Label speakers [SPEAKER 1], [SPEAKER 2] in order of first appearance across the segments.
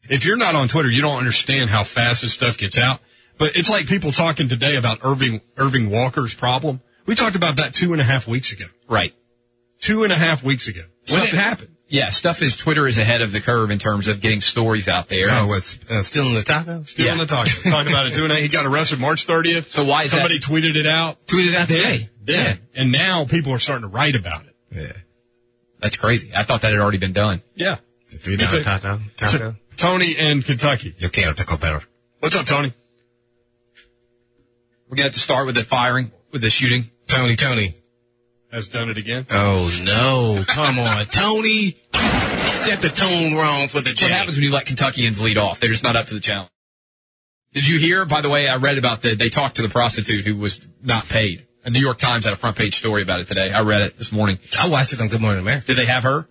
[SPEAKER 1] If you're not on Twitter, you don't understand how fast this stuff gets out. But it's like people talking today about Erving Walker's problem. We talked about that 2.5 weeks ago.
[SPEAKER 2] Right.
[SPEAKER 1] 2.5 weeks ago. When it happened.
[SPEAKER 2] Yeah, Twitter is ahead of the curve in terms of getting stories out there.
[SPEAKER 3] Oh, what's stealing the taco?
[SPEAKER 1] Stealing the taco. Talking about it. He got arrested March 30th.
[SPEAKER 2] So why is
[SPEAKER 1] Somebody tweeted it out.
[SPEAKER 3] Tweeted it out today.
[SPEAKER 1] Yeah. And now people are starting to write about it.
[SPEAKER 3] Yeah.
[SPEAKER 2] That's crazy. I thought that had already been done.
[SPEAKER 1] Yeah.
[SPEAKER 3] It's a $3 taco.
[SPEAKER 1] Tony in Kentucky.
[SPEAKER 3] Yo quiero taco perro.
[SPEAKER 1] What's up, Tony?
[SPEAKER 2] We're going to have to start with the firing, with the shooting.
[SPEAKER 3] Tony.
[SPEAKER 1] Has done it again?
[SPEAKER 3] Oh, no. Come on. Tony set the tone wrong for the day.
[SPEAKER 2] What happens when you let Kentuckians lead off? They're just not up to the challenge. Did you hear, by the way, I read about they talked to the prostitute who was not paid. A New York Times had a front page story about it today. I read it this morning.
[SPEAKER 3] I watched it on Good Morning America.
[SPEAKER 2] Did they have her?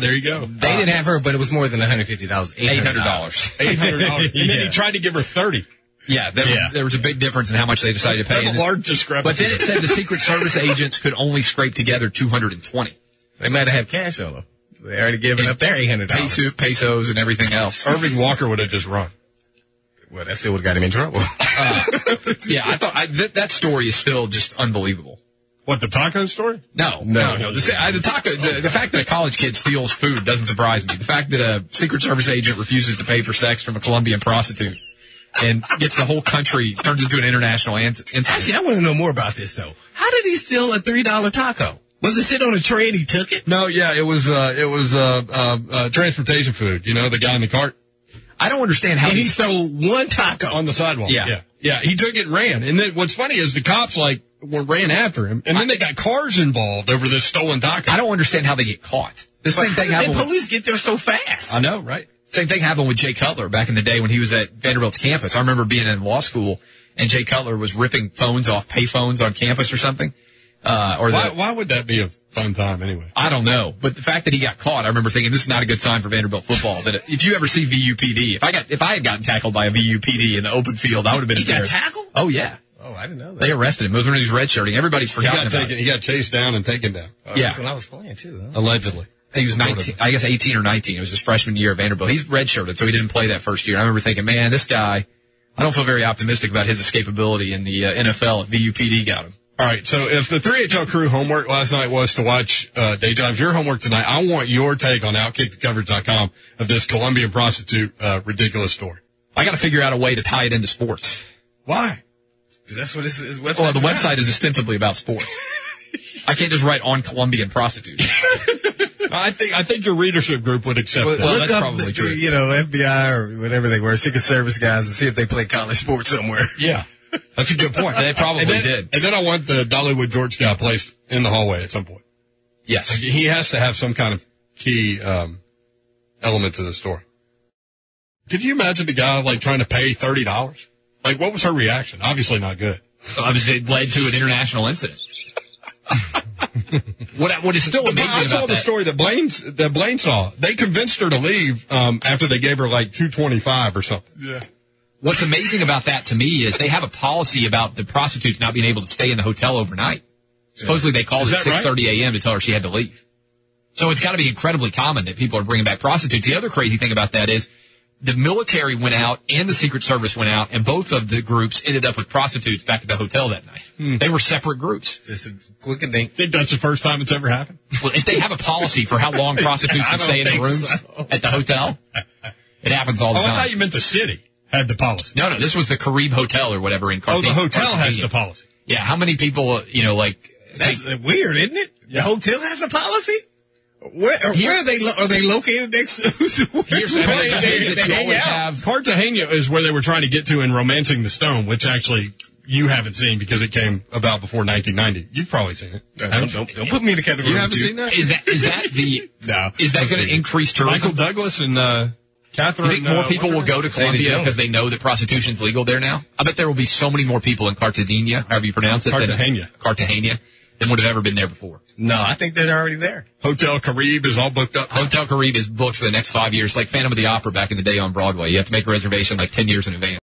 [SPEAKER 1] There you go.
[SPEAKER 3] They didn't have her, but it was more than $150.
[SPEAKER 2] $800.
[SPEAKER 1] $800. And then he tried to give her $30.
[SPEAKER 2] Yeah, there was a big difference in how much they decided to pay.
[SPEAKER 1] That's a large discrepancy.
[SPEAKER 2] But then it said the Secret Service agents could only scrape together $220.
[SPEAKER 3] They might have had cash on them. They already given up their $800.
[SPEAKER 2] Pesos and everything else.
[SPEAKER 1] Erving Walker would have just run.
[SPEAKER 3] Well, that still would have got him in trouble.
[SPEAKER 2] Yeah, I thought that story is still just unbelievable.
[SPEAKER 1] What, the taco story?
[SPEAKER 2] No. The fact that a college kid steals food doesn't surprise me. The fact that a Secret Service agent refuses to pay for sex from a Colombian prostitute and gets the whole country, turns into an international incident.
[SPEAKER 3] Actually, I want to know more about this, though. How did he steal a $3 taco? Was it sit on a tray and he took it?
[SPEAKER 1] No, yeah, it was transportation food. You know, the guy in the cart.
[SPEAKER 2] I don't understand how
[SPEAKER 3] he stole one taco
[SPEAKER 1] on the sidewalk.
[SPEAKER 2] Yeah.
[SPEAKER 1] He took it and ran. And then what's funny is the cops ran after him, and then they got cars involved over this stolen taco.
[SPEAKER 2] I don't understand how they get caught. The same thing happened.
[SPEAKER 3] The police get there so fast.
[SPEAKER 1] I know, right?
[SPEAKER 2] Same thing happened with Jay Cutler back in the day when he was at Vanderbilt's campus. I remember being in law school, and Jay Cutler was ripping phones off payphones on campus or something.
[SPEAKER 1] Why would that be a fun time anyway?
[SPEAKER 2] I don't know. But the fact that he got caught, I remember thinking this is not a good sign for Vanderbilt football. That if you ever see VUPD, if I had gotten tackled by a VUPD in the open field, I would have been embarrassed.
[SPEAKER 3] He got tackled?
[SPEAKER 2] Oh, yeah.
[SPEAKER 3] Oh, I didn't know that.
[SPEAKER 2] They arrested him. It was when he was redshirting. Everybody's forgotten about it.
[SPEAKER 1] He got chased down and taken down.
[SPEAKER 3] Oh, yeah. That's when I was playing, too. Huh?
[SPEAKER 1] Allegedly.
[SPEAKER 2] He was 19, I guess 18 or 19. It was his freshman year at Vanderbilt. He's redshirted, so he didn't play that first year. I remember thinking, man, this guy, I don't feel very optimistic about his escapability in the NFL if VUPD got him.
[SPEAKER 1] All right, so if the 3HL crew homework last night was to watch Day Jobs, your homework tonight, I want your take on OutkickTheCoverage.com of this Colombian prostitute ridiculous story.
[SPEAKER 2] I got to figure out a way to tie it into sports.
[SPEAKER 1] Why?
[SPEAKER 3] That's what his website
[SPEAKER 2] Well, the website is ostensibly about sports. I can't just write on Colombian prostitutes.
[SPEAKER 1] I think your readership group would accept that.
[SPEAKER 2] Well,
[SPEAKER 3] look
[SPEAKER 2] that's
[SPEAKER 3] up
[SPEAKER 2] probably true.
[SPEAKER 3] You know, FBI or whatever they were, Secret Service guys, and see if they play college sports somewhere.
[SPEAKER 1] Yeah. That's a good point.
[SPEAKER 2] They probably did.
[SPEAKER 1] And then I want the Dollywood George guy placed in the hallway at some point.
[SPEAKER 2] Yes.
[SPEAKER 1] He has to have some kind of key element to the story. Could you imagine the guy, trying to pay $30? What was her reaction? Obviously not good.
[SPEAKER 2] Obviously, it led to an international incident. What is still amazing
[SPEAKER 1] I saw the story that Blaine saw. They convinced her to leave after they gave her $225 or something.
[SPEAKER 3] Yeah.
[SPEAKER 2] What's amazing about that to me is they have a policy about the prostitutes not being able to stay in the hotel overnight. Supposedly they called at 6:30 a.m. to tell her she had to leave. So it's got to be incredibly common that people are bringing back prostitutes. The other crazy thing about that is the military went out and the Secret Service went out, and both of the groups ended up with prostitutes back at the hotel that night. They were separate groups.
[SPEAKER 3] Just a quick and think
[SPEAKER 1] that's the first time it's ever happened?
[SPEAKER 2] Well, if they have a policy for how long prostitutes can stay in the rooms at the hotel, it happens all the time.
[SPEAKER 1] I thought you meant the city had the policy.
[SPEAKER 2] No, this was the Caribe Hotel or whatever in Cartagena.
[SPEAKER 1] Oh, the hotel has the policy.
[SPEAKER 2] Yeah, how many people,
[SPEAKER 3] That's weird, isn't it? The hotel has a policy? Where are they? Are they located next to?
[SPEAKER 1] Cartagena is where they were trying to get to in Romancing the Stone, which actually you haven't seen because it came about before 1990. You've probably seen it.
[SPEAKER 3] Don't put me in the category.
[SPEAKER 1] You haven't seen that?
[SPEAKER 2] Is that going to increase tourism?
[SPEAKER 1] Michael Douglas and Catherine.
[SPEAKER 2] You think more people will go to Colombia because they know that prostitution's legal there now? I bet there will be so many more people in Cartagena, however you pronounce it. Cartagena. Than would have ever been there before.
[SPEAKER 3] No, I think they're already there.
[SPEAKER 1] Hotel Caribe is all booked up.
[SPEAKER 2] Hotel Caribe is booked for the next 5 years, like Phantom of the Opera back in the day on Broadway. You have to make a reservation 10 years in advance.